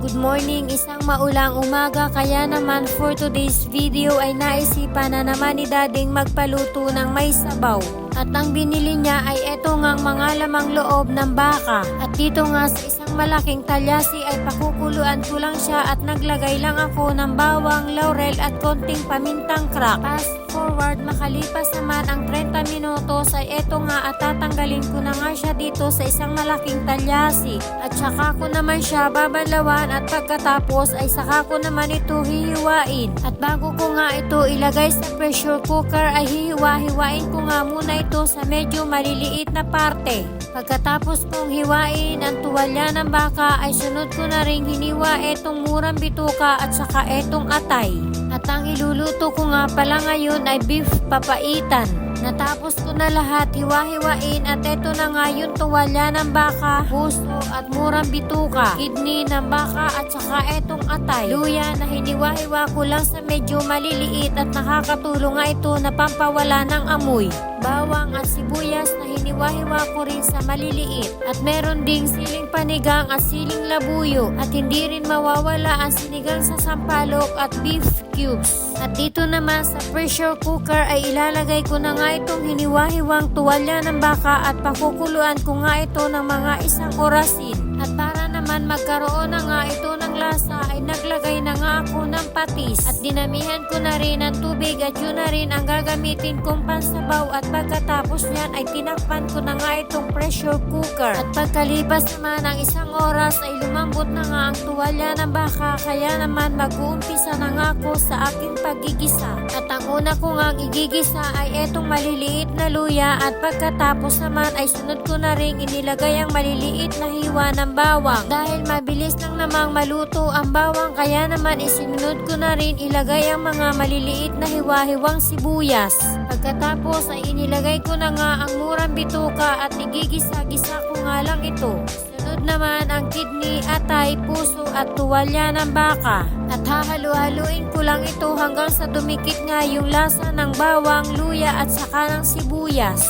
Good morning, isang maulang umaga, kaya naman for today's video ay naisipan na naman ni Dading magpaluto ng may sabaw. At ang binili niya ay eto ngang mga lamang loob ng baka. At dito nga sa isang malaking talyasi ay pakukuluan ko lang siya at naglagay lang ako ng bawang, laurel at konting pamintang crack. Fast forward, makalipas naman ang 30 minutos ay eto nga at tatanggalin ko na nga siya dito sa isang malaking talyasi. At saka ko naman siya babalawan at pagkatapos ay saka ko naman ito hihiwain. At bago ko nga ito ilagay sa pressure cooker ay hihiwa-hiwain ko nga muna ito sa medyo maliliit na parte. Pagkatapos kong hiwain ang tuwalya ng baka ay sunod ko na ring hiniwa etong murang bituka at saka etong atay. At ang iluluto ko nga pala ngayon ay beef papaitan. Natapos ko na lahat hiwa-hiwain at eto na nga yung tuwalya ng baka, puso at murang bituka, kidney ng baka at saka etong atay. Luya na hiniwa-hiwa ko lang sa medyo maliliit at nakakatulong nga ito na pampawala ng amoy. Bawang at sibuyas na hiniwa-hiwa ko rin sa maliliit. At meron ding siling panigang at siling labuyo at hindi rin mawawala ang sinigang sa sampalok at beef cubes. At dito naman sa pressure cooker ay ilalagay ko na nga itong hiniwa-hiwang tuwalya ng baka at pakukuluan ko nga ito ng mga isang orasin. At para naman magkaroon na nga ito ng lasa ay naglagay na nga ako ng patis. At dinamihan ko na rin ang tubig at yun na rin ang gagamitin kong pansabaw. At pagkatapos niyan ay tinakpan ko na nga itong pressure cooker. At pagkalipas naman ng isang oras ay lumambot na nga ang tuwalya ng baka. Kaya naman mag-uumpisa na nga ako sa aking pagigisa. At ang una ko nga igigisa ay etong maliliit na luya. At pagkatapos naman ay sunod ko na rin inilagay ang maliliit na hiwa ng bawang. Dahil mabilis lang namang maluto ang bawang kaya naman isinunod ko na rin ilagay ang mga maliliit na hiwa-hiwang sibuyas. Pagkatapos ay inilagay ko na nga ang murang bituka at igigisa-gisa ko nga lang ito. Sunod naman ang kidney, atay, puso at tuwalya ng baka. At hahalu-haluin ko lang ito hanggang sa dumikit nga yung lasa ng bawang, luya at saka ng sibuyas.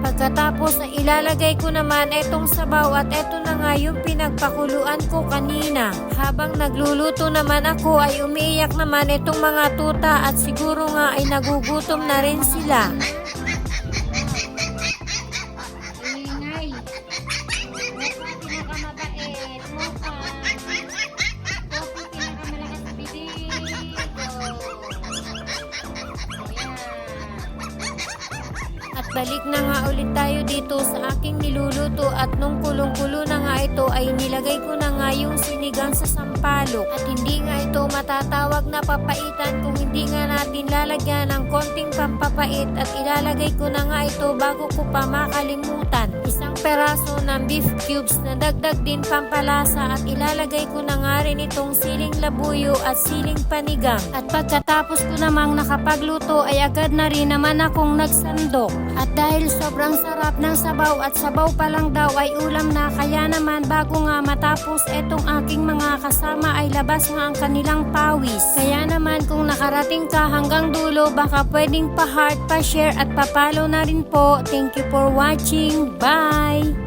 Pagkatapos ay ilalagay ko naman etong sabaw at eto na nga yung pinagpakuluan ko kanina. Habang nagluluto naman ako ay umiiyak naman itong mga tuta at siguro nga ay nagugutom na rin sila. Ingay. Pinakamabait. Mocha. Pinakamalakas sa bibig. At balik na nga ulit tayo dito sa aking niluluto at nung kulong-kulo na nga ito ay nilagay ko na nga yung sinigang sa sampalok. At hindi nga ito matatawag na papaitan kung hindi nga natin lalagyan ng konting pampapait at ilalagay ko na nga ito bago ko pa makalimutan. Isang peraso ng beef cubes na dagdag din pampalasa at ilalagay ko na nga rin itong siling labuyo at siling panigang. At pagkatapos ko namang nakapagluto ay agad na rin naman akong nagsandok. At dahil sobrang sarap ng sabaw at sabaw pa lang daw ay ulam na kaya naman bago nga matapos etong aking mga kasama ay labas nga ang kanilang pawis. Kaya naman kung nakarating ka hanggang dulo baka pwedeng pa-heart, pa-share at pa-follow na rin po. Thank you for watching. Bye!